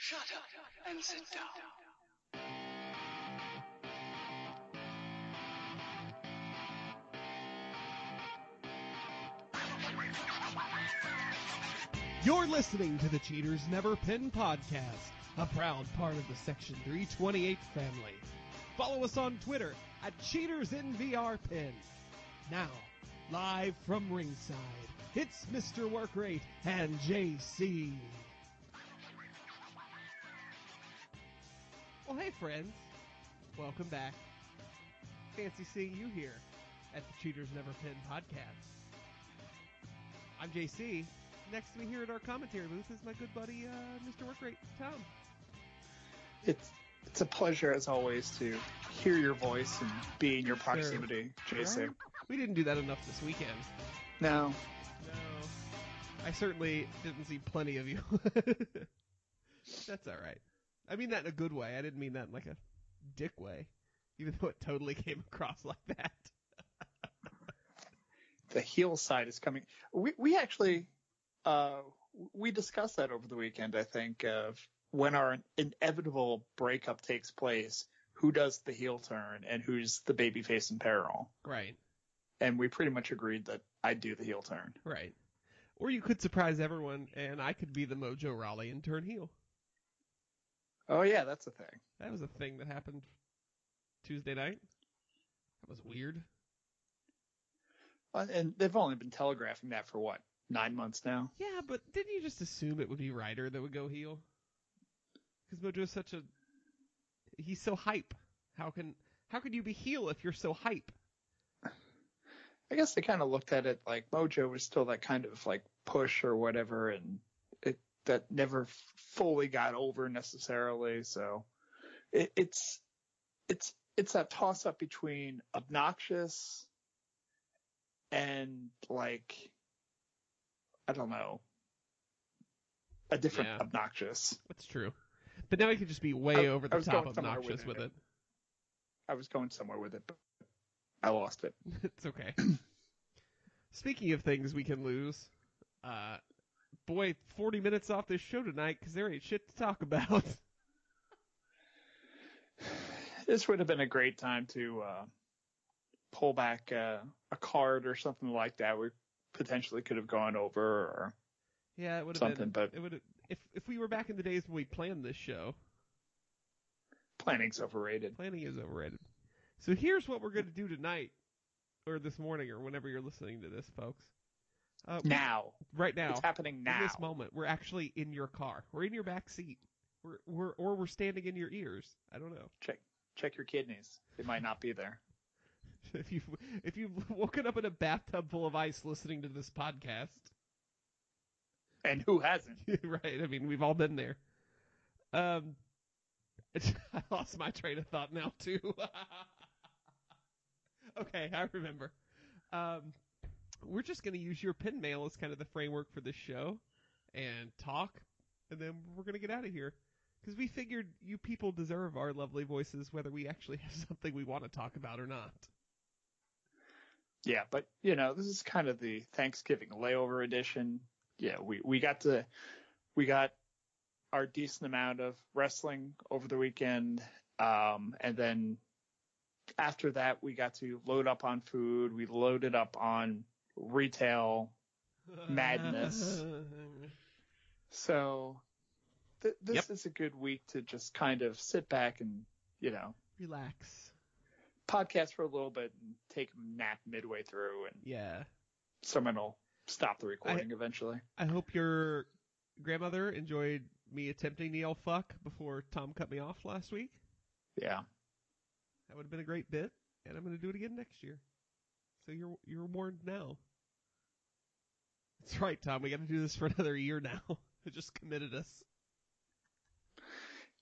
Shut up and sit down. You're listening to the Cheaters Never Pin podcast, a proud part of the Section 328 family. Follow us on Twitter at CheatersInVRPin. Now, live from ringside, it's Mr. Workrate and JC. Well, hey friends, welcome back. Fancy seeing you here at the Cheaters Never Pin podcast. I'm JC. Next to me here at our commentary booth is my good buddy, Mr. Workrate, Tom. It's a pleasure, as always, to hear your voice and be in your proximity, JC. Right? We didn't do that enough this weekend. No. I certainly didn't see plenty of you. That's all right. I mean that in a good way. I didn't mean that in like a dick way, even though it totally came across like that. The heel side is coming. We actually we discussed that over the weekend, I think, of when our inevitable breakup takes place, who does the heel turn and who's the babyface in peril. Right. And we pretty much agreed that I'd do the heel turn. Right. Or you could surprise everyone and I could be the Mojo Rawley and turn heel. Oh, yeah, that's a thing. That was a thing that happened Tuesday night. That was weird. And they've only been telegraphing that for, 9 months now? Yeah, but didn't you just assume it would be Ryder that would go heel? Because Mojo's he's so hype. How can you be heel if you're so hype? I guess they kind of looked at it like Mojo was still that kind of like push or whatever, and that never fully got over necessarily. So it's that toss up between obnoxious and like, I don't know, a different obnoxious. That's true. But now he could just be way over the top obnoxious with it. I was going somewhere with it, but I lost it. It's okay. Speaking of things we can lose, 40 minutes off this show tonight because there ain't shit to talk about. This would have been a great time to pull back a card or something like that. We potentially could have gone over or it would have something, been, but it would if we were back in the days when we planned this show. Planning's overrated. Planning is overrated. So here's what we're going to do tonight, or this morning, or whenever you're listening to this, folks. Right now. It's happening now. In this moment. We're actually in your car. We're in your back seat. We're standing in your ears. I don't know. Check your kidneys. They might not be there. If you've woken up in a bathtub full of ice listening to this podcast. And who hasn't? Right. I mean, we've all been there. I lost my train of thought now, too. Okay, I remember. We're just going to use your pin mail as kind of the framework for this show and talk, and then we're going to get out of here. Because we figured you people deserve our lovely voices, whether we actually have something we want to talk about or not. Yeah, but, this is kind of the Thanksgiving layover edition. Yeah, we got our decent amount of wrestling over the weekend. And then after that, we got to load up on food. We loaded up on retail madness. So this is a good week to just kind of sit back and, relax. Podcast for a little bit and take a nap midway through. And someone will stop the recording eventually. I hope your grandmother enjoyed me attempting the yell fuck before Tom cut me off last week. Yeah. That would have been a great bit, and I'm going to do it again next year. So you're warned now. That's right, Tom. We got to do this for another year now. It just committed us.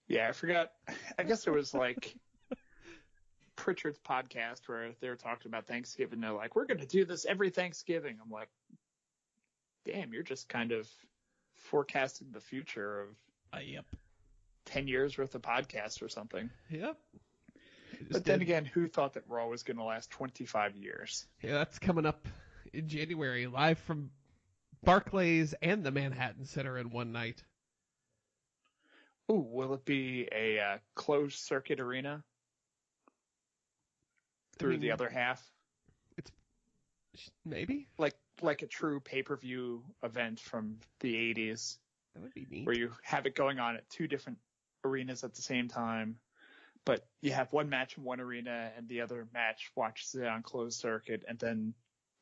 Yeah, I forgot. I guess there was like Pritchard's podcast where they were talking about Thanksgiving. They're like, we're going to do this every Thanksgiving. I'm like, damn, you're just kind of forecasting the future of 10 years worth of podcasts or something. Yep. But then again, who thought that Raw was going to last 25 years? Yeah, that's coming up in January, live from Barclays and the Manhattan Center in one night. Ooh, will it be a closed circuit arena through the other half? It's maybe Like a true pay-per-view event from the 80s. That would be neat. Where you have it going on at two different arenas at the same time, but you have one match in one arena and the other match watches it on closed circuit, and then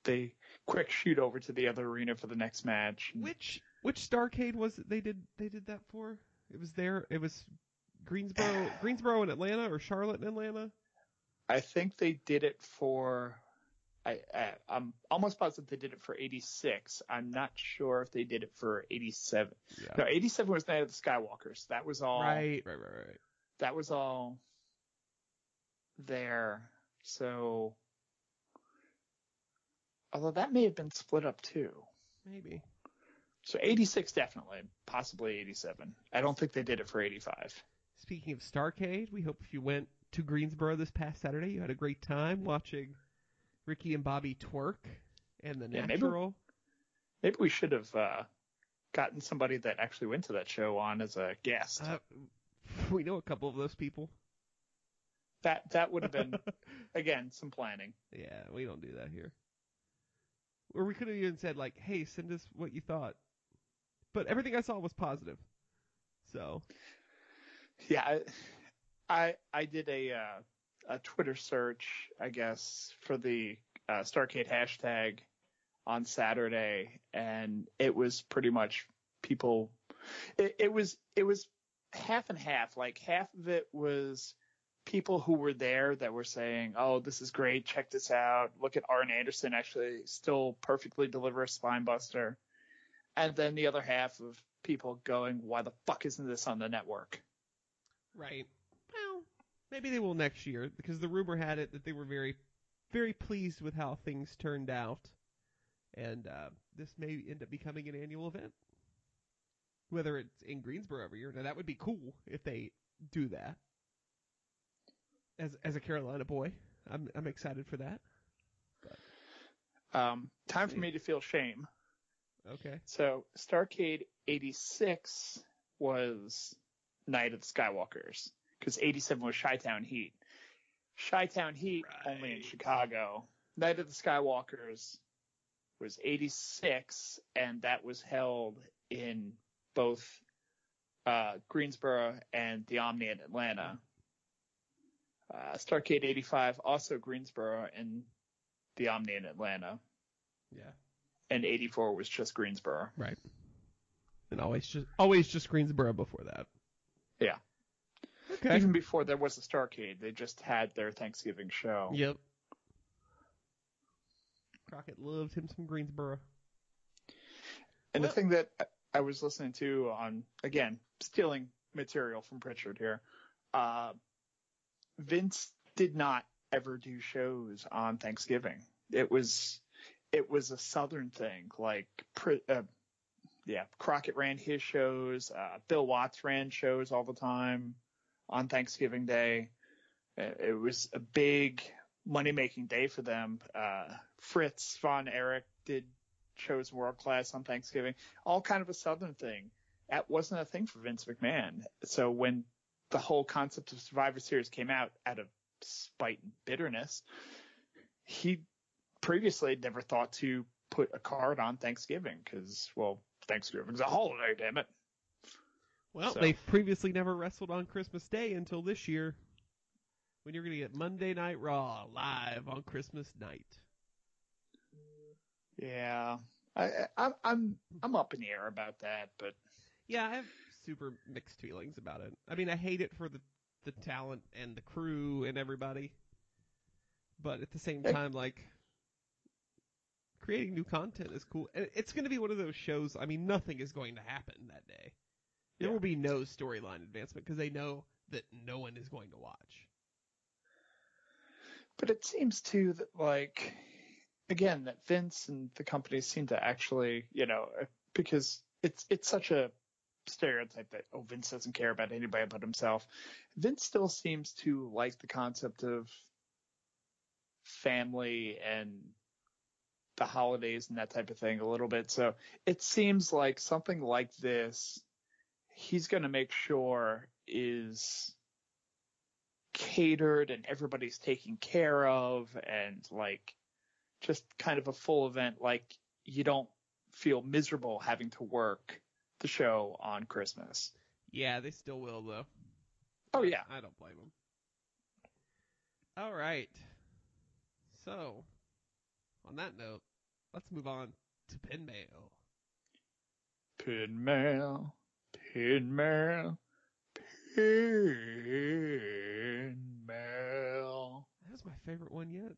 they quick shoot over to the other arena for the next match. Which Starrcade was it they did that for? It was Greensboro and Atlanta, or Charlotte and Atlanta? I think they did it for I'm almost positive they did it for 86. I'm not sure if they did it for 87. Yeah. No, 87 was Night of the Skywalkers. That was all. Right. That was all there. So, although that may have been split up too. Maybe. So 86 definitely, possibly 87. I don't think they did it for 85. Speaking of Starrcade, we hope if you went to Greensboro this past Saturday, you had a great time watching Ricky and Bobby twerk and the Natural. Maybe we should have gotten somebody that actually went to that show on as a guest. We know a couple of those people. That would have been, again, some planning. Yeah, we don't do that here. Or we could have even said, like, hey, send us what you thought. But everything I saw was positive. So. Yeah, I did a Twitter search, I guess, for the Starrcade hashtag on Saturday, and it was pretty much people. It was half and half. Like, half of it was people who were there that were saying, "Oh, this is great. Check this out. Look at Arn Anderson actually still perfectly deliver a spine buster," and then the other half of people going, "Why the fuck isn't this on the network?" Right. Well, maybe they will next year, because the rumor had it that they were very, very pleased with how things turned out, and this may end up becoming an annual event. Whether it's in Greensboro every year. Now, that would be cool if they do that. As a Carolina boy, I'm excited for that. But, time for me to feel shame. Okay. So Starrcade 86 was Night of the Skywalkers, because 87 was Chi-Town Heat. Chi-Town Heat only in Chicago. Night of the Skywalkers was 86, and that was held in both Greensboro and the Omni in Atlanta. Starrcade 85, also Greensboro and the Omni in Atlanta. Yeah. And 84 was just Greensboro. Right. And always just Greensboro before that. Yeah. Okay. Even before there was a Starrcade, they just had their Thanksgiving show. Yep. Crockett loved him some Greensboro. And the thing that I was listening to on, again, stealing material from Pritchard here, Vince did not ever do shows on Thanksgiving. It was a Southern thing. Like, Crockett ran his shows. Bill Watts ran shows all the time on Thanksgiving Day. It was a big money-making day for them. Fritz von Erich did shows World Class on Thanksgiving. All kind of a Southern thing. That wasn't a thing for Vince McMahon. So when the whole concept of Survivor Series came out of spite and bitterness, he previously had never thought to put a card on Thanksgiving because, well, Thanksgiving's a holiday, damn it. Well, they've previously never wrestled on Christmas Day until this year, when you're going to get Monday Night Raw live on Christmas night. Yeah, I'm up in the air about that, but yeah, I have super mixed feelings about it. I mean, I hate it for the talent and the crew and everybody, but at the same time, like, creating new content is cool. And it's going to be one of those shows. I mean, nothing is going to happen that day. There will be no storyline advancement because they know that no one is going to watch. But it seems too that, like, again, that Vince and the company seem to actually, because it's such a stereotype that, oh, Vince doesn't care about anybody but himself. Vince still seems to like the concept of family and the holidays and that type of thing a little bit. So it seems like something like this, he's going to make sure is catered and everybody's taken care of, and like just kind of a full event. Like you don't feel miserable having to work the show on Christmas. Yeah, they still will though. Oh yeah. I don't blame them. All right. So, on that note, let's move on to Pin Mail. Pin mail, pin mail, pin mail. That was my favorite one yet.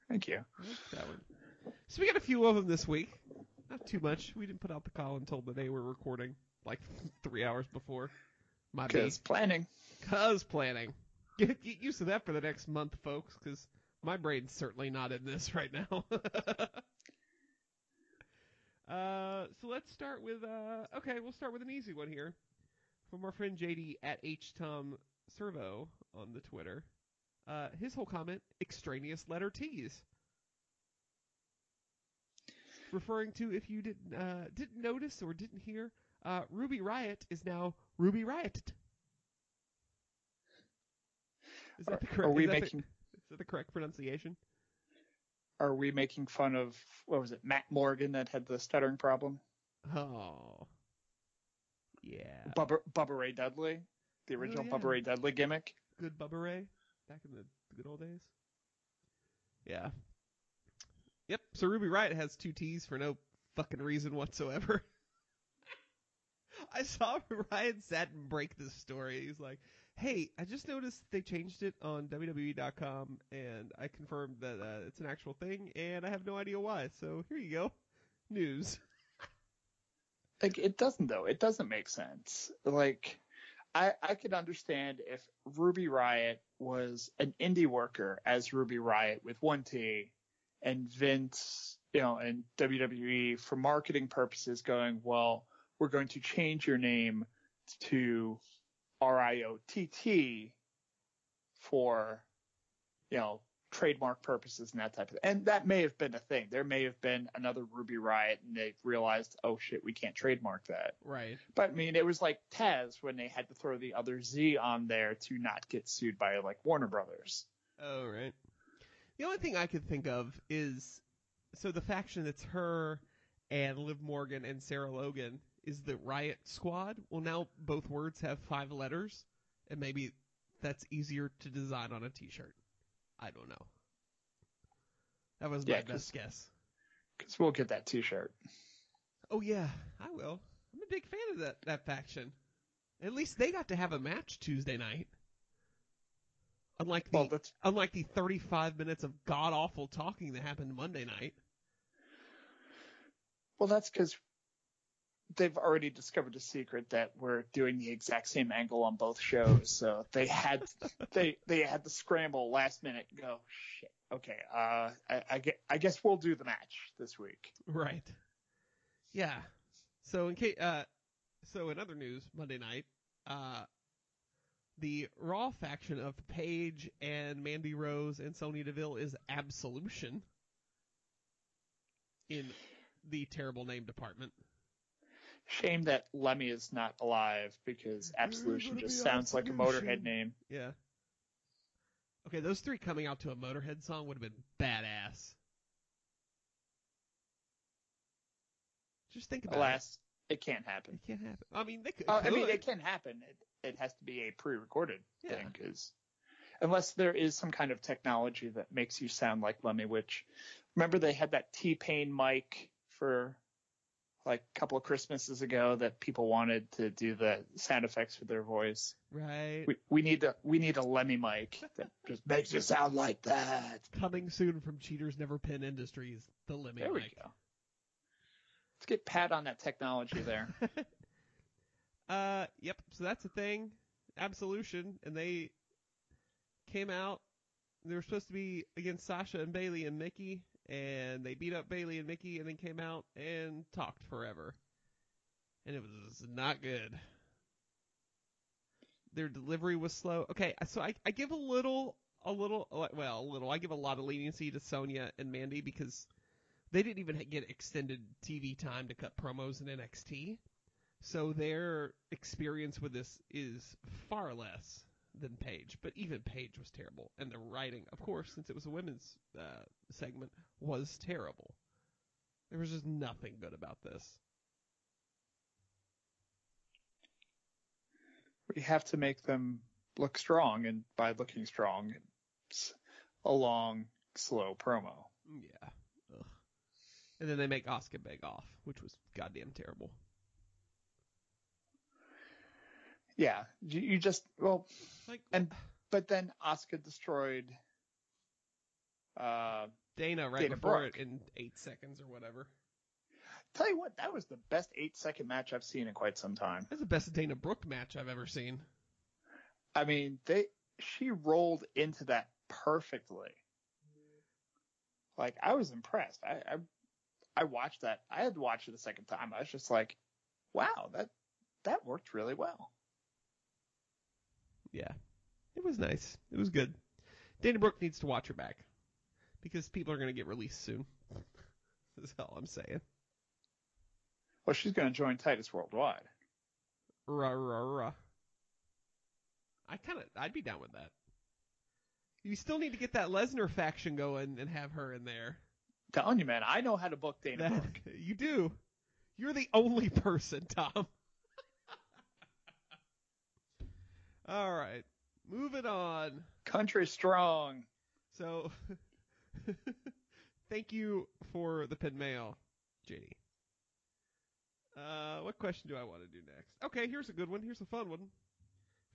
Thank you. I like that one. So we got a few of them this week. Not too much. We didn't put out the call until the day we're recording, like 3 hours before. Because planning. Because planning. Get used to that for the next month, folks, because my brain's certainly not in this right now. So let's start with, we'll start with an easy one here. From our friend JD at HTomServo on the Twitter. His whole comment, extraneous letter T's. Referring to, if you didn't notice or didn't hear, Ruby Riot is now Ruby Riot. Is that the correct? Is that the correct pronunciation? Are we making fun of, what was it, Matt Morgan that had the stuttering problem? Oh, yeah. Bubba Ray Dudley, the original Bubba Ray Dudley gimmick. Good Bubba Ray, back in the good old days. Yeah. Yep. So Ruby Riot has 2 T's for no fucking reason whatsoever. I saw Ryan Satin break this story. He's like, hey, I just noticed they changed it on WWE.com, and I confirmed that it's an actual thing, and I have no idea why. So here you go. News. Like, it doesn't, though. It doesn't make sense. Like, I could understand if Ruby Riot was an indie worker as Ruby Riot with 1 T, and Vince, and WWE for marketing purposes going, well, we're going to change your name to RIOTT for, trademark purposes and that type of thing. And that may have been a thing. There may have been another Ruby Riot and they realized, oh shit, we can't trademark that. Right. But I mean, it was like Taz when they had to throw the other Z on there to not get sued by like Warner Brothers. Oh, right. The only thing I could think of is, so the faction that's her and Liv Morgan and Sarah Logan is the Riot Squad. Well, now both words have 5 letters, and maybe that's easier to design on a t-shirt. I don't know. That was my best guess. Because we'll get that t-shirt. Oh, yeah, I will. I'm a big fan of that faction. At least they got to have a match Tuesday night. Unlike the 35 minutes of god-awful talking that happened Monday night. Well, that's because they've already discovered a secret that we're doing the exact same angle on both shows. So they had to scramble last minute and go, shit, okay, I guess we'll do the match this week. Right. Yeah. So in other news, Monday night, the Raw faction of Paige and Mandy Rose and Sonya Deville is Absolution in the terrible name department. Shame that Lemmy is not alive, because Absolution just sounds like a Motorhead name. Yeah. Okay, those 3 coming out to a Motorhead song would have been badass. Just think about Alas, it can't happen. It can't happen. I mean, they could. It can happen. It has to be a pre-recorded thing, because unless there is some kind of technology that makes you sound like Lemmy, which, remember they had that T-Pain mic for like a couple of Christmases ago that people wanted to do the sound effects for their voice. Right. We need a Lemmy mic that just makes you sound like that. Coming soon from Cheaters Never Pin Industries, the Lemmy there mic. We go. Let's get Pat on that technology there. Yep. So that's the thing. Absolution, and they came out. They were supposed to be against Sasha and Bayley and Mickey, and they beat up Bayley and Mickey, and then came out and talked forever, and it was not good. Their delivery was slow. Okay, so I give a little. I give a lot of leniency to Sonya and Mandy because they didn't even get extended TV time to cut promos in NXT. So their experience with this is far less than Paige. But even Paige was terrible. And the writing, of course, since it was a women's segment, was terrible. There was just nothing good about this. We have to make them look strong, and by looking strong, it's a long, slow promo. Yeah. Ugh. And then they make Asuka beg off, which was goddamn terrible. Yeah, you just but then Asuka destroyed Dana right Dana before Brooke. it in 8 seconds or whatever. Tell you what, that was the best 8-second match I've seen in quite some time. That's the best Dana Brooke match I've ever seen. I mean, she rolled into that perfectly. Like, I was impressed. I watched that. I had to watch it a second time. I was just like, wow, that worked really well. Yeah. It was nice. It was good. Dana Brooke needs to watch her back. Because people are going to get released soon. That's all I'm saying. Well, she's going to join Titus Worldwide. Rah, rah, rah. I'd be down with that. You still need to get that Lesnar faction going and have her in there. Telling you, man, I know how to book Dana Brooke. You do. You're the only person, Tom. All right. Moving on. Country strong. So, thank you for the pin mail, JD. What question do I want to do next? Okay, here's a good one. Here's a fun one.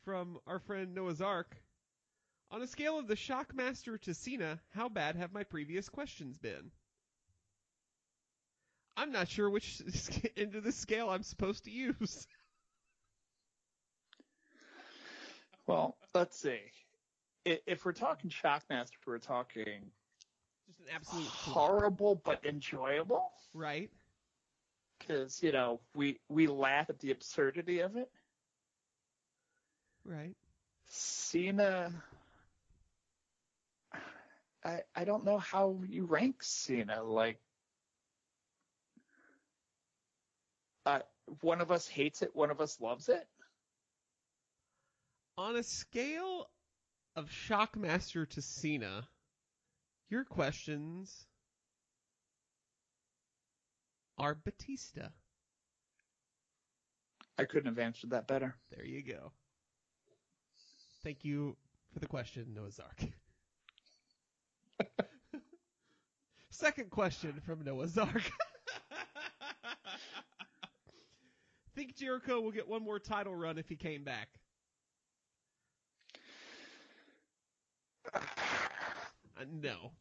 From our friend Noah's Ark. On a scale of the Shockmaster to Cena, how bad have my previous questions been? I'm not sure which end of the scale I'm supposed to use. Well, let's see. If we're talking Shockmaster, we're talking just an absolute horrible but enjoyable. Right. Because, we laugh at the absurdity of it. Right. Cena, I don't know how you rank Cena. Like, one of us hates it, one of us loves it. On a scale of Shockmaster to Cena, your questions are Batista. I couldn't have answered that better. There you go. Thank you for the question, Noah's Ark. Second question from Noah's Ark. Think Jericho will get one more title run if he came back? No.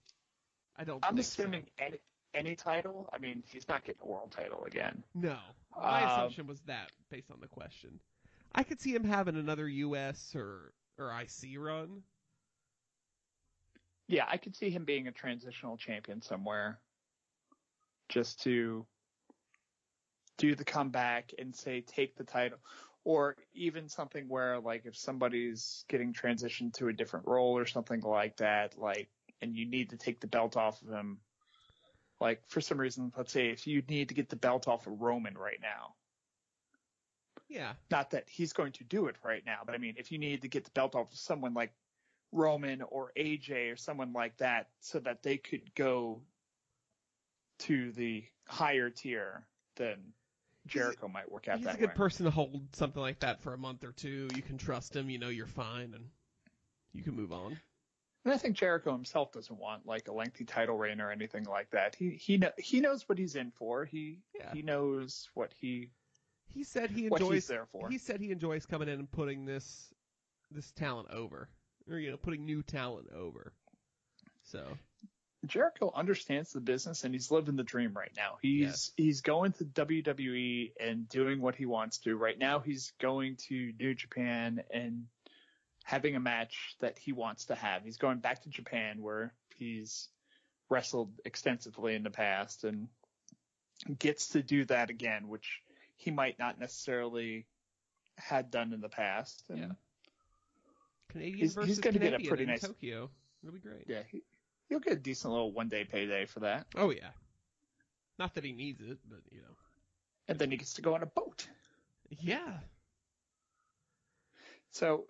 I don't I'm think assuming so. any title. I mean, he's not getting a world title again. No. My assumption was that based on the question. I could see him having another US or IC run. Yeah, I could see him being a transitional champion somewhere. Just to do the comeback and say take the title. Or even something where, like, if somebody's getting transitioned to a different role or something like that, like, and you need to take the belt off of him, like, for some reason, let's say if you need to get the belt off of Roman right now. Yeah. Not that he's going to do it right now, but I mean, if you need to get the belt off of someone like Roman or AJ or someone like that so that they could go to the higher tier, then Jericho might work out that way. He's a good person to hold something like that for a month or two. You can trust him. You know you're fine, and you can move on. And I think Jericho himself doesn't want like a lengthy title reign or anything like that. He knows what he's in for. He knows what he said he what enjoys. he's there for. He said he enjoys coming in and putting this talent over, or putting new talent over. So Jericho understands the business and he's living the dream right now. He's going to WWE and doing what he wants to. Right now he's going to New Japan and having a match that he wants to have. He's going back to Japan where he's wrestled extensively in the past and gets to do that again, which he might not necessarily had done in the past. And yeah. Canadian he's versus going to get Canadian a pretty in nice Tokyo. It'll be great. Yeah, he'll get a decent little one-day payday for that. Oh yeah. Not that he needs it, but And then he gets to go on a boat. Yeah. So,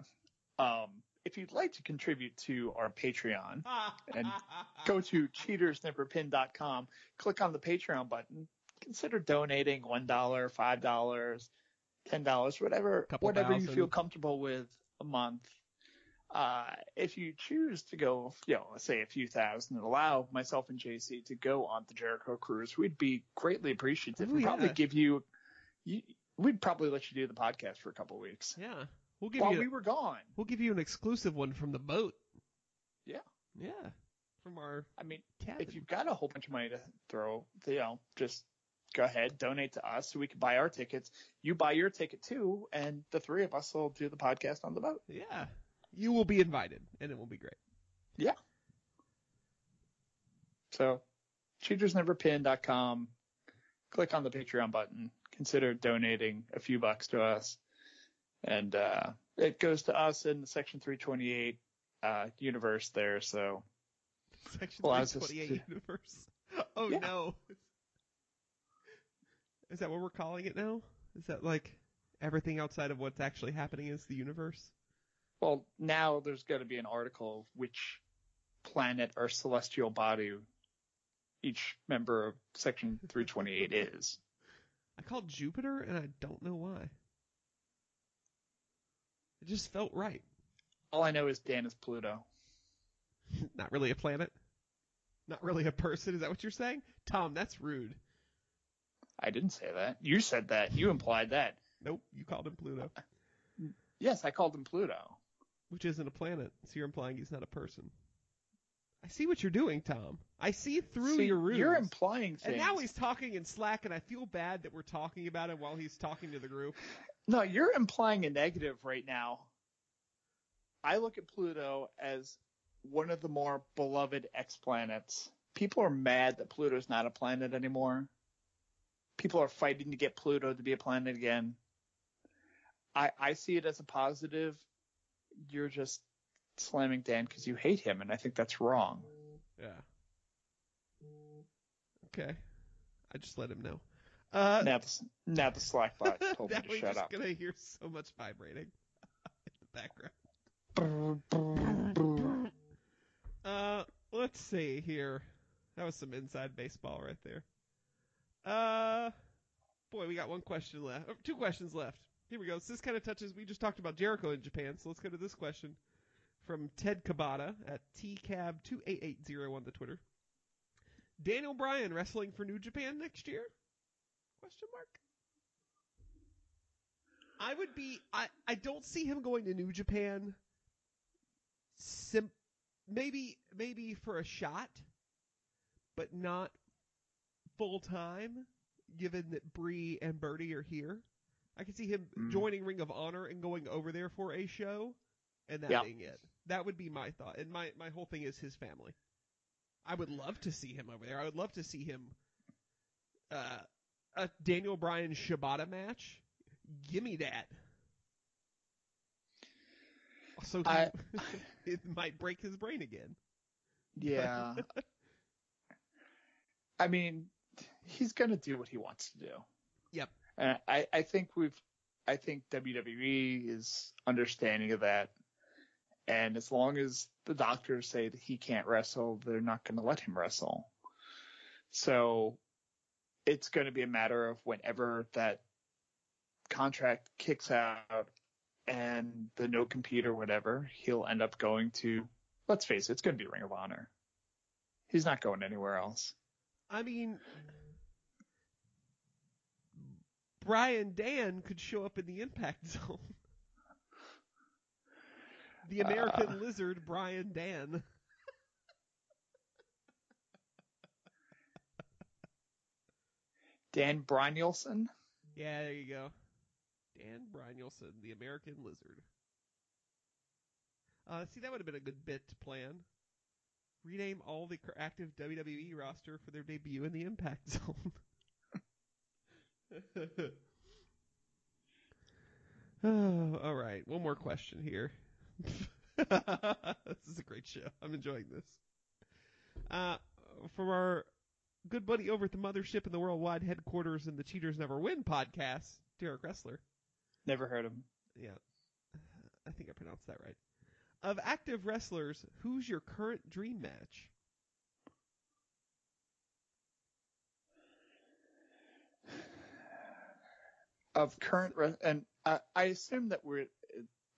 if you'd like to contribute to our Patreon, and go to cheatersneverpin.com, click on the Patreon button, consider donating $1, $5, $10, whatever you feel comfortable with a month. If you choose to go, let's say a few thousand, and allow myself and JC to go on the Jericho cruise, we'd be greatly appreciative. We'd probably we'd probably let you do the podcast for a couple of weeks. Yeah. While we were gone. We'll give you an exclusive one from the boat. Yeah. Yeah. From our cabin. If you've got a whole bunch of money to throw, just go ahead, donate to us so we can buy our tickets. You buy your ticket too, and the three of us will do the podcast on the boat. Yeah. You will be invited, and it will be great. Yeah. So, cheatersneverpin.com, click on the Patreon button, consider donating a few bucks to us, and it goes to us in the Section 328 universe there. So, Section 328 universe. Oh yeah. No! Is that what we're calling it now? Is that like everything outside of what's actually happening is the universe? Well, now there's going to be an article of which planet or celestial body each member of Section 328 is. I called Jupiter, and I don't know why. It just felt right. All I know is Dan is Pluto. Not really a planet? Not really a person? Is that what you're saying? Tom, that's rude. I didn't say that. You said that. You implied that. Nope, you called him Pluto. Yes, I called him Pluto. Which isn't a planet, so you're implying he's not a person. I see what you're doing, Tom. I see through your ruse. You're implying things. And now he's talking in Slack, and I feel bad that we're talking about him while he's talking to the group. No, you're implying a negative right now. I look at Pluto as one of the more beloved exoplanets. People are mad that Pluto's not a planet anymore. People are fighting to get Pluto to be a planet again. I see it as a positive. You're just slamming Dan because you hate him, and I think that's wrong. Yeah. Okay. I just let him know. Now the Slack bot told me to shut up. We're just going to hear so much vibrating in the background. Let's see here. That was some inside baseball right there. Boy, we got one question left. Oh, 2 questions left. Here we go. So this kind of touches, we just talked about Jericho in Japan, so let's go to this question from Ted Kabata at TCAB2880 on the Twitter. Daniel Bryan wrestling for New Japan next year? Question mark. I don't see him going to New Japan. Maybe for a shot, but not full time, given that Bree and Birdie are here. I can see him joining Ring of Honor and going over there for a show, and that being it. That would be my thought. And my whole thing is his family. I would love to see him over there. I would love to see him a Daniel Bryan Shibata match. Give me that. So it might break his brain again. Yeah. I mean, he's going to do what he wants to do. Yep. I think WWE is understanding of that. And as long as the doctors say that he can't wrestle, they're not going to let him wrestle. So it's going to be a matter of whenever that contract kicks out and the no compete or whatever, he'll end up going to, let's face it, it's going to be Ring of Honor. He's not going anywhere else. I mean, Brian Dan could show up in the Impact Zone. The American Lizard, Brian Dan. Dan Brynjolfsson? Yeah, there you go. Dan Brynjolfsson, the American Lizard. See, that would have been a good bit to plan. Rename all the active WWE roster for their debut in the Impact Zone. Oh, all right. One more question here. This is a great show. I'm enjoying this. From our good buddy over at the Mothership in the Worldwide Headquarters in the Cheaters Never Win podcast, Derek Ressler. Never heard of him. Yeah, I think I pronounced that right. Of active wrestlers, who's your current dream match? Of current, and I assume that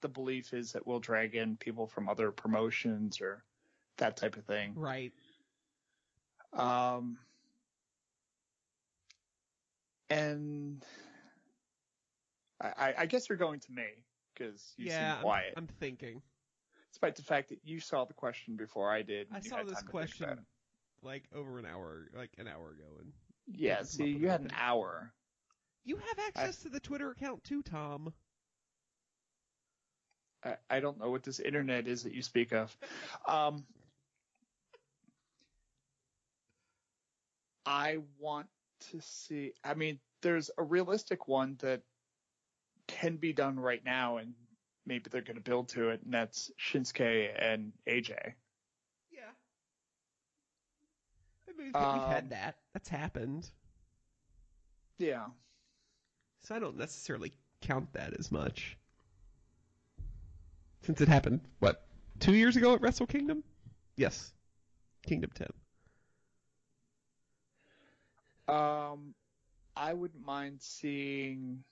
the belief is that we'll drag in people from other promotions or that type of thing. Right. And I guess you're going to me because you seem quiet. I'm thinking. Despite the fact that you saw the question before I did. I saw this question like over an hour ago. And yeah, see, you had an hour. You have access to the Twitter account too, Tom. I don't know what this internet is that you speak of. I want to see. I mean, there's a realistic one that can be done right now, and maybe they're going to build to it, and that's Shinsuke and AJ. Yeah. We've had that. That's happened. Yeah. So I don't necessarily count that as much. Since it happened, 2 years ago at Wrestle Kingdom? Yes. Kingdom 10. I wouldn't mind seeing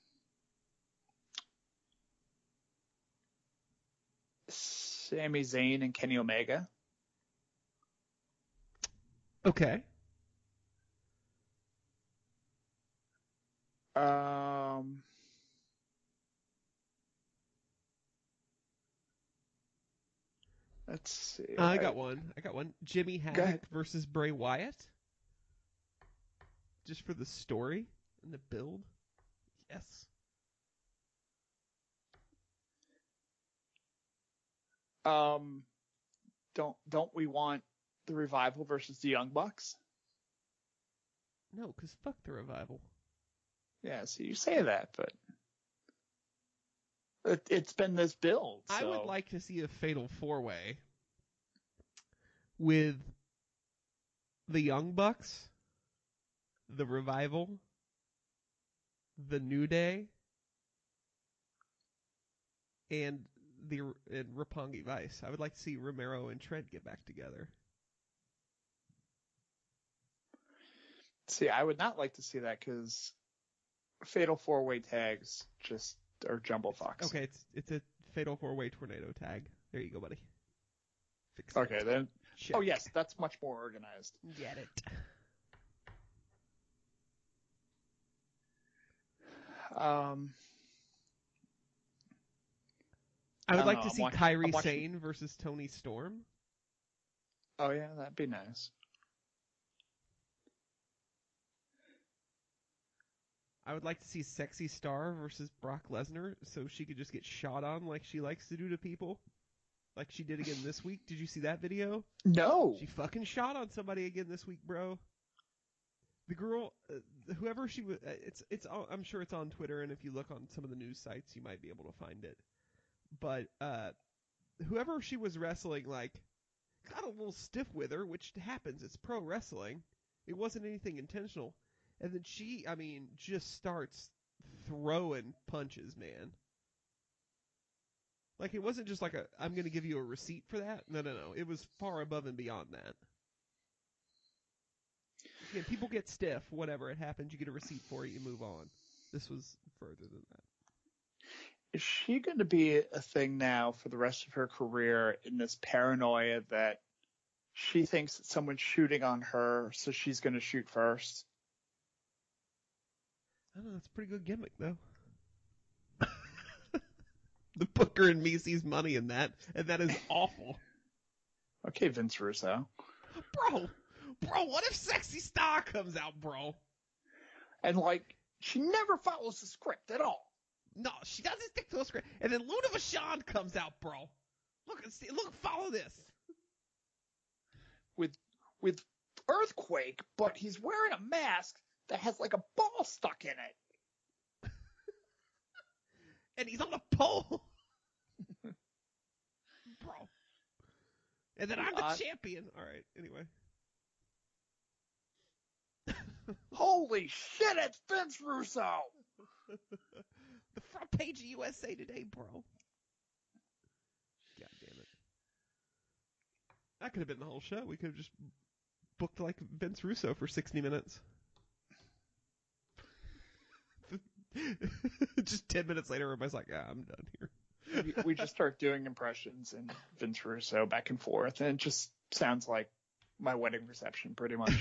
Sami Zayn and Kenny Omega. Okay. Let's see. I got one. Jimmy Havoc versus Bray Wyatt. Just for the story and the build. Yes. Don't we want the Revival versus the Young Bucks? No, because fuck the Revival. Yeah, so you say that, but it's been this build. So. I would like to see a fatal four-way with the Young Bucks, the Revival, the New Day, and Roppongi Vice. I would like to see Romero and Trent get back together. See, I would not like to see that because fatal four-way tags just are jumble fucks. Okay, it's a fatal four-way tornado tag. There you go, buddy. Fix okay, it. then. Check. Oh, yes, that's much more organized. Get it. I would like to see Kairi Sane versus Toni Storm. Oh, yeah, that'd be nice. I would like to see Sexy Star versus Brock Lesnar so she could just get shot on like she likes to do to people. Like she did again this week. Did you see that video? No. She fucking shot on somebody again this week, bro. The girl, whoever she was, I'm sure it's on Twitter, and if you look on some of the news sites, you might be able to find it. But whoever she was wrestling, like, got a little stiff with her, which happens. It's pro wrestling. It wasn't anything intentional. And then she, just starts throwing punches, man. Like, it wasn't just like I'm going to give you a receipt for that. No. It was far above and beyond that. Again, people get stiff, whatever. It happens. You get a receipt for it, you move on. This was further than that. Is she going to be a thing now for the rest of her career in this paranoia that she thinks that someone's shooting on her, so she's going to shoot first? I don't know. It's a pretty good gimmick, though. The Booker and me sees money in that, and that is awful. Okay, Vince Russo. Bro, what if Sexy Star comes out, bro? And, she never follows the script at all. No, she doesn't stick to the script. And then Luna Vachon comes out, bro. Look, follow this. With Earthquake, but he's wearing a mask that has, a ball stuck in it. And he's on a pole. Bro. And then I'm the champion. All right, anyway. Holy shit, it's Vince Russo! The front page of USA Today, bro. God damn it. That could have been the whole show. We could have just booked like Vince Russo for 60 minutes. Just 10 minutes later, everybody's like, I'm done here. We just start doing impressions and Vince Russo back and forth, and it just sounds like my wedding reception, pretty much.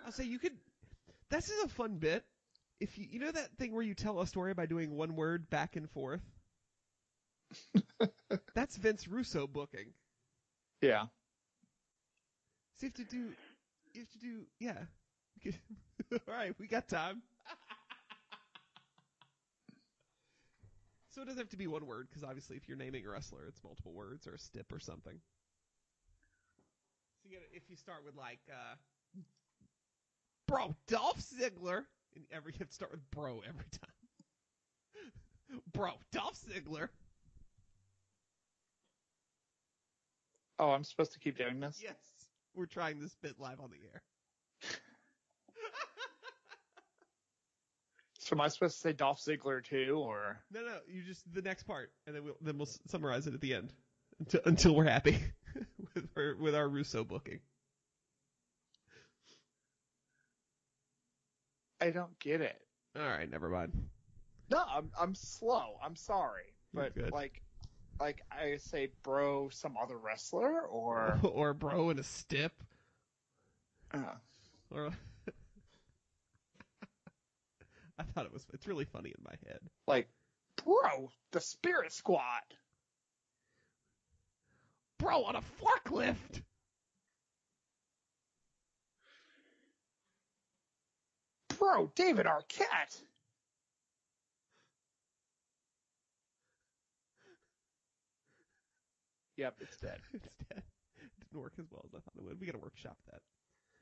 I'll say you could. This is a fun bit. If you know that thing where you tell a story by doing one word back and forth. That's Vince Russo booking. Yeah. So you have to do. Yeah. All right, we got time. So it doesn't have to be one word, because obviously if you're naming a wrestler, it's multiple words or a stip or something. So if you start with like, bro, Dolph Ziggler, and you have to start with bro every time. Bro, Dolph Ziggler. Oh, I'm supposed to keep doing this? Yes, we're trying this bit live on the air. So am I supposed to say Dolph Ziggler too, or? No, you just the next part, and then we'll summarize it at the end until we're happy with our Russo booking. I don't get it. All right, never mind. No, I'm slow. I'm sorry, but Good. like I say, bro, some other wrestler, or or bro in a stip, or. I thought it's really funny in my head. Like, bro, the Spirit Squad. Bro, on a forklift. Bro, David Arquette. Yep, it's dead. It's dead. It didn't work as well as I thought it would. We got to workshop that.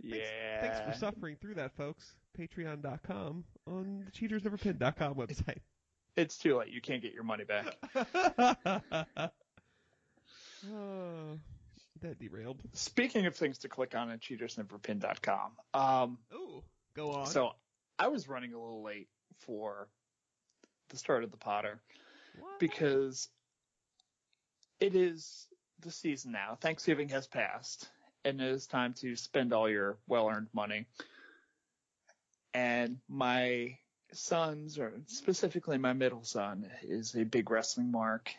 Yeah. Thanks for suffering through that, folks. Patreon.com on the cheatersneverpin.com website. It's too late. You can't get your money back. That derailed. Speaking of things to click on at cheatersneverpin.com. Oh, go on. So I was running a little late for the start of the Potter. What? Because it is the season now. Thanksgiving has passed, and it is time to spend all your well-earned money. And my sons, or specifically my middle son, is a big wrestling mark,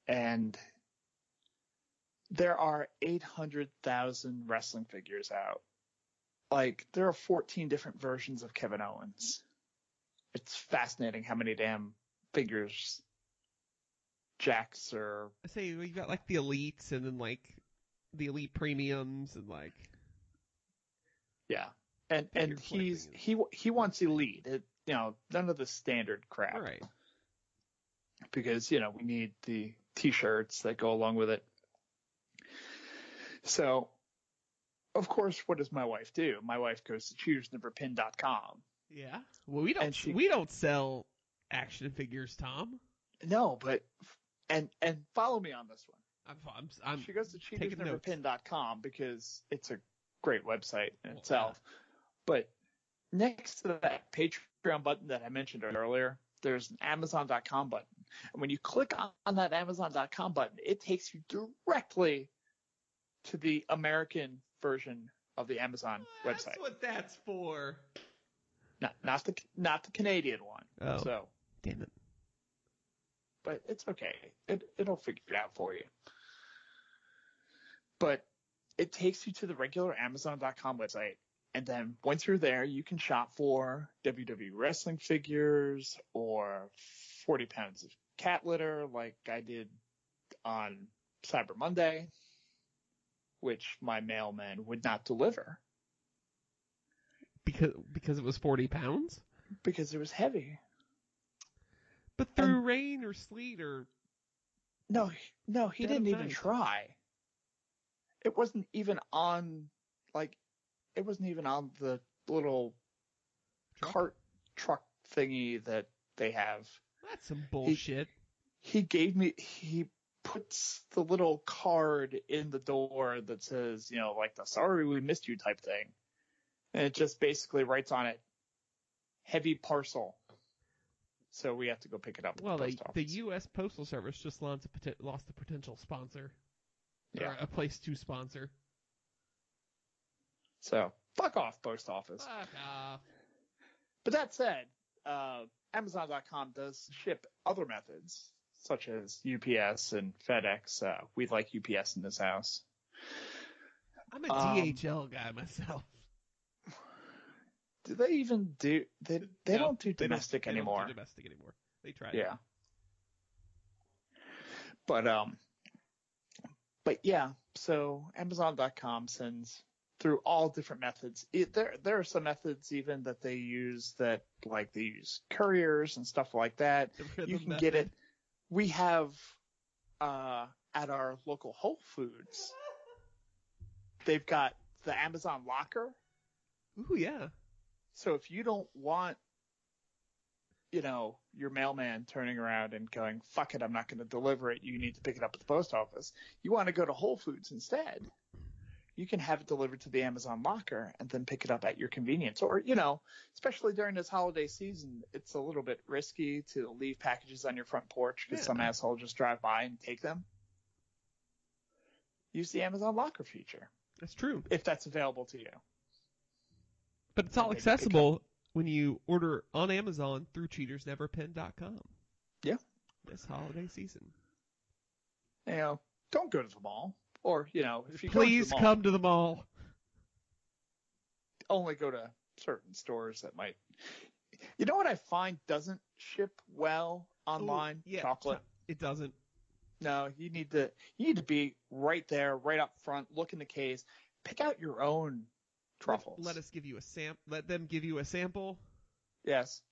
and there are 800,000 wrestling figures out. Like, there are 14 different versions of Kevin Owens. It's fascinating how many damn figures Jacks or... I say we got like the elites and then like the elite premiums and like... Yeah. And he wants elite. None of the standard crap. Right. Because, we need the t-shirts that go along with it. So, of course, what does my wife do? My wife goes to cheatersneverpin.com. Yeah. Well, we don't sell action figures, Tom. No, but and follow me on this one. She goes to cheatersneverpin.com because it's a great website in itself. But next to that Patreon button that I mentioned earlier, there's an Amazon.com button. And when you click on that Amazon.com button, it takes you directly to the American version of the Amazon website. That's what that's for. Not the Canadian one. Oh, so damn it. But it's okay. It'll figure it out for you. But it takes you to the regular Amazon.com website. And then once you're there, you can shop for WWE wrestling figures or 40 pounds of cat litter like I did on Cyber Monday, which my mailman would not deliver. Because it was 40 pounds? Because it was heavy. But through rain or sleet or... No, he didn't even try. It wasn't even on, the little cart truck thingy that they have. That's some bullshit. He puts the little card in the door that says, like the sorry we missed you type thing. And it just basically writes on it, heavy parcel. So we have to go pick it up at Well, the post the office. U.S. Postal Service just lost a potential sponsor. Yeah. Or a place to sponsor. So fuck off, post office. Fuck off. But that said, Amazon.com does ship other methods, such as UPS and FedEx. We like UPS in this house. I'm a DHL guy myself. Do they even do? They No, don't do domestic anymore. They don't do domestic anymore. They tried. Yeah. But yeah, so Amazon.com sends through all different methods. There are some methods even that they use that, like, they use couriers and stuff like that. You can get it. We have at our local Whole Foods, they've got the Amazon locker. Ooh, yeah. So if you don't want, your mailman turning around and going, fuck it, I'm not going to deliver it, you need to pick it up at the post office. You want to go to Whole Foods instead. You can have it delivered to the Amazon locker and then pick it up at your convenience. Or, especially during this holiday season, it's a little bit risky to leave packages on your front porch because some asshole just drive by and take them. Use the Amazon locker feature. That's true. If that's available to you. But it's all accessible when you order on Amazon through cheatersneverpin.com. Yeah. This holiday season. Don't go to the mall. Or, if you Please come to the mall. Only go to certain stores that might. You know what I find doesn't ship well online? Ooh, yeah, chocolate. It doesn't. No, you need to be right there, right up front, look in the case, pick out your own truffles. Let us give you a Let them give you a sample. Yes.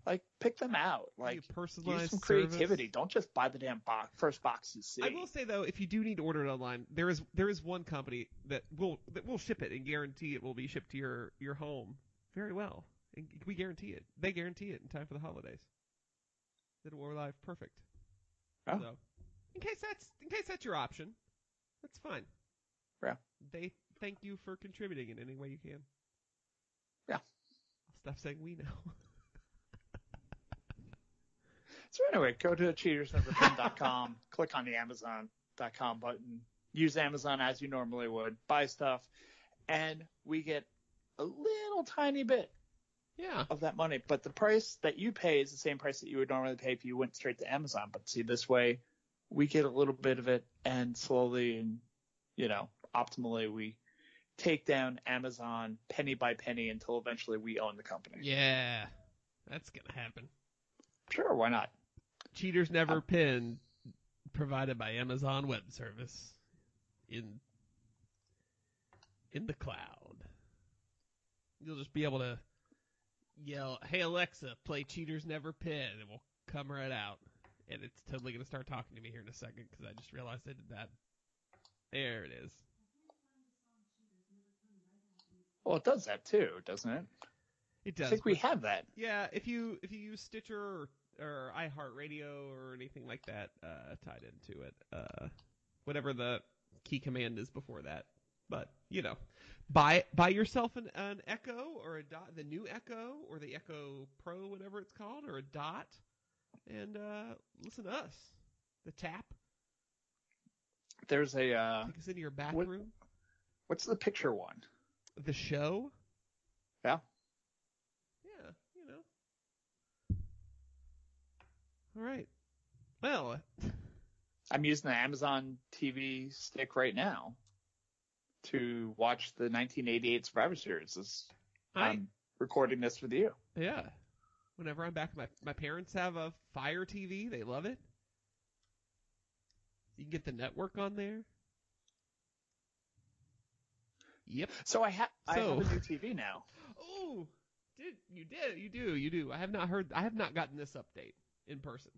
Like, pick them out. Like, use some creativity. Don't just buy the damn first box you see. I will say, though, if you do need to order it online, there is one company that will ship it and guarantee it will be shipped to your home very well. And we guarantee it. They guarantee it in time for the holidays. It will arrive perfect. Oh. So, in case that's your option, that's fine. Yeah. They thank you for contributing in any way you can. Yeah. I'll stop saying we know. So anyway, go to cheatersneverpin.com, click on the Amazon.com button, use Amazon as you normally would, buy stuff, and we get a little tiny bit of that money. But the price that you pay is the same price that you would normally pay if you went straight to Amazon. But see, this way, we get a little bit of it, and slowly and, optimally, we take down Amazon penny by penny until eventually we own the company. Yeah, that's going to happen. Sure, why not? Cheaters Never Pin, provided by Amazon Web Service in the cloud. You'll just be able to yell, "Hey Alexa, play Cheaters Never Pin," and it will come right out. And it's totally going to start talking to me here in a second because I just realized I did that. There it is. Well, it does that too, doesn't it? It does. I think we have that. Yeah, if you use Stitcher or iHeartRadio or anything like that tied into it, whatever the key command is before that. But buy yourself an Echo or a Dot, the new Echo or the Echo Pro, whatever it's called, or a Dot, and listen to us. The Tap. There's a take us into your back room. What's the picture one? The Show. Yeah. All right. Well, I'm using the Amazon TV stick right now to watch the 1988 Survivor Series. I'm recording this with you. Yeah. Whenever I'm back, my parents have a Fire TV. They love it. You can get the network on there. Yep. So I have a new TV now. Oh, you do. I have not gotten this update in person.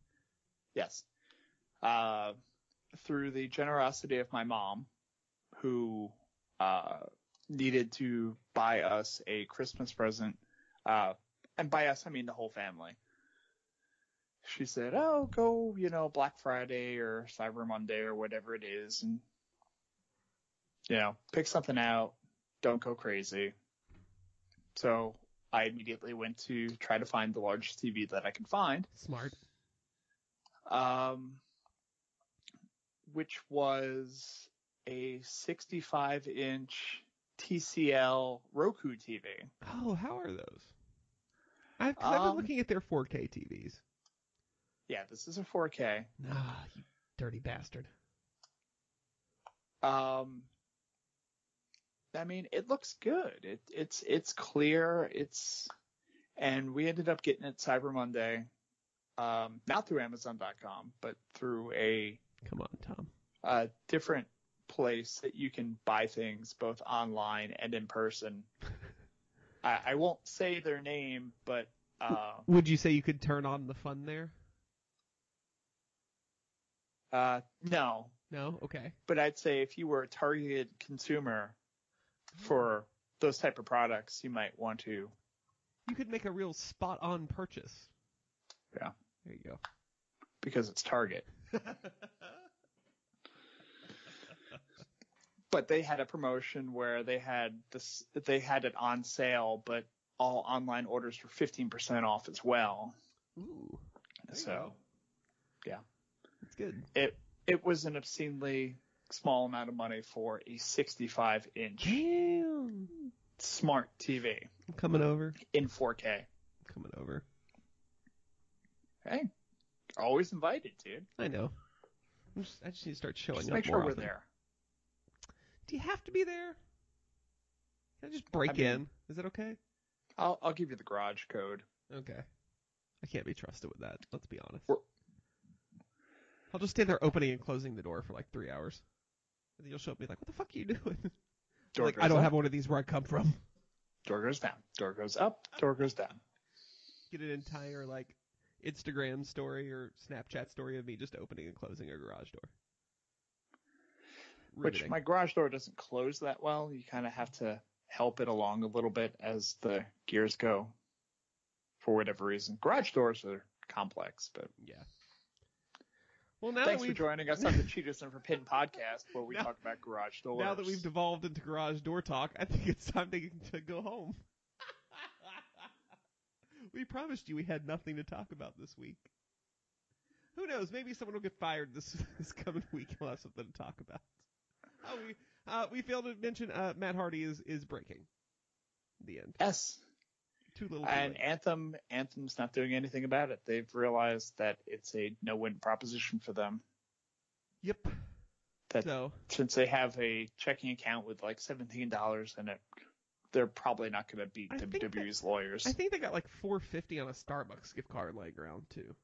Yes. Through the generosity of my mom, who needed to buy us a Christmas present, and by us I mean the whole family. She said, "Oh, go, Black Friday or Cyber Monday or whatever it is, and pick something out. Don't go crazy." So I immediately went to try to find the largest TV that I could find. Smart. Which was a 65-inch TCL Roku TV. Oh, how are those? I've been looking at their 4K TVs. Yeah, this is a 4K. Ah, you dirty bastard. I mean, it looks good. It's clear. And we ended up getting it Cyber Monday, not through Amazon.com, but through a Come on, Tom. different place that you can buy things both online and in person. I won't say their name, but would you say you could turn on the fun there? no. No? Okay. But I'd say if you were a targeted consumer for those type of products, you might want to. You could make a real spot-on purchase. Yeah. There you go. Because it's Target. But they had a promotion where they had it on sale, but all online orders were 15% off as well. Ooh. So, yeah. That's good. It was an obscenely small amount of money for a 65-inch Damn. smart TV. I'm coming over. In 4K. Coming over. Hey, always invited, dude. I know. I just need to start showing Just up make sure more we're often. there. Do you have to be there? Can I just break in? Is that okay? I'll give you the garage code. Okay. I can't be trusted with that. Let's be honest. We're- I'll just stand there opening and closing the door for like 3 hours. And then you'll show up and be like, what the fuck are you doing? Door like, goes I don't up, have one of these where I come from. Door goes down. Door goes up. Door goes down. Get an entire like Instagram story or Snapchat story of me just opening and closing a garage door. Which Riveting. my garage door doesn't close that well. You kind of have to help it along a little bit as the gears go. For whatever reason, garage doors are complex, but Yeah. Well, now thanks that for joining us on the Cheaters Never Pin podcast, where we talk about garage doors. Now that we've devolved into garage door talk, I think it's time to go home. We promised you we had nothing to talk about this week. Who knows? Maybe someone will get fired this coming week and we'll have something to talk about. We failed to mention Matt Hardy is breaking. The end. Yes. Too little. And Anthem's not doing anything about it. They've realized that it's a no-win proposition for them. Yep. Since they have a checking account with like $17 in it, they're probably not going to beat WWE's lawyers. I think they got like $4.50 on a Starbucks gift card laying around too.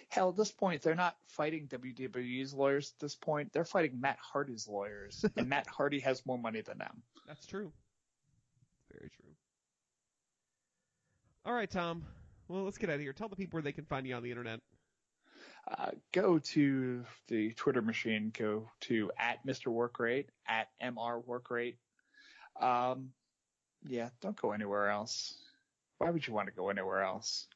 Hell, at this point, they're not fighting WWE's lawyers. At this point, they're fighting Matt Hardy's lawyers, and Matt Hardy has more money than them. That's true. Very true. All right, Tom. Well, let's get out of here. Tell the people where they can find you on the internet. Go to the Twitter machine. Go to @MrWorkrate, @MRWorkrate. Yeah, don't go anywhere else. Why would you want to go anywhere else?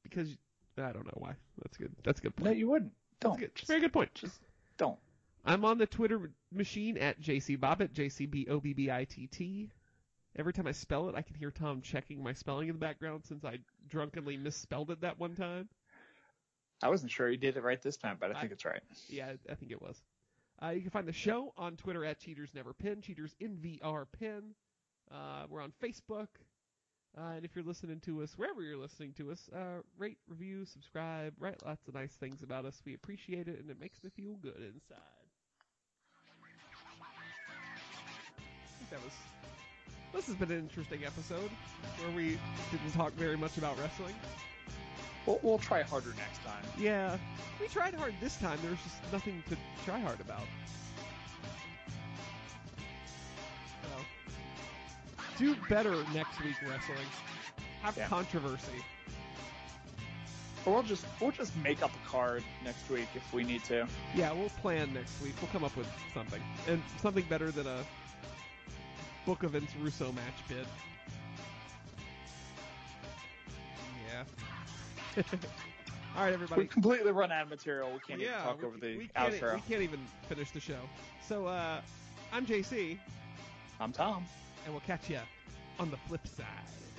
Because I don't know why. That's good. That's a good point. No, you wouldn't. Don't. Very good point. Just don't. I'm on the Twitter machine @JCBobbitt, JCBOBBITT. Every time I spell it, I can hear Tom checking my spelling in the background since I drunkenly misspelled it that one time. I wasn't sure you did it right this time, but I think it's right. Yeah, I think it was. You can find the show on Twitter @CheatersNeverPin, CheatersNVRPin. We're on Facebook. And if you're listening to us, wherever you're listening to us, rate, review, subscribe, write lots of nice things about us. We appreciate it, and it makes me feel good inside. I think this has been an interesting episode where we didn't talk very much about wrestling. We'll try harder next time. Yeah, we tried hard this time. There was just nothing to try hard about. So, do better next week, wrestling. Have controversy. Or we'll just make up a card next week if we need to. Yeah, we'll plan next week. We'll come up with something. And something better than a Book of Vince Russo match bid. Yeah. All right, everybody. We completely run out of material. We can't even talk over the outro. We can't even finish the show. So, I'm JC. I'm Tom. And we'll catch you on the flip side.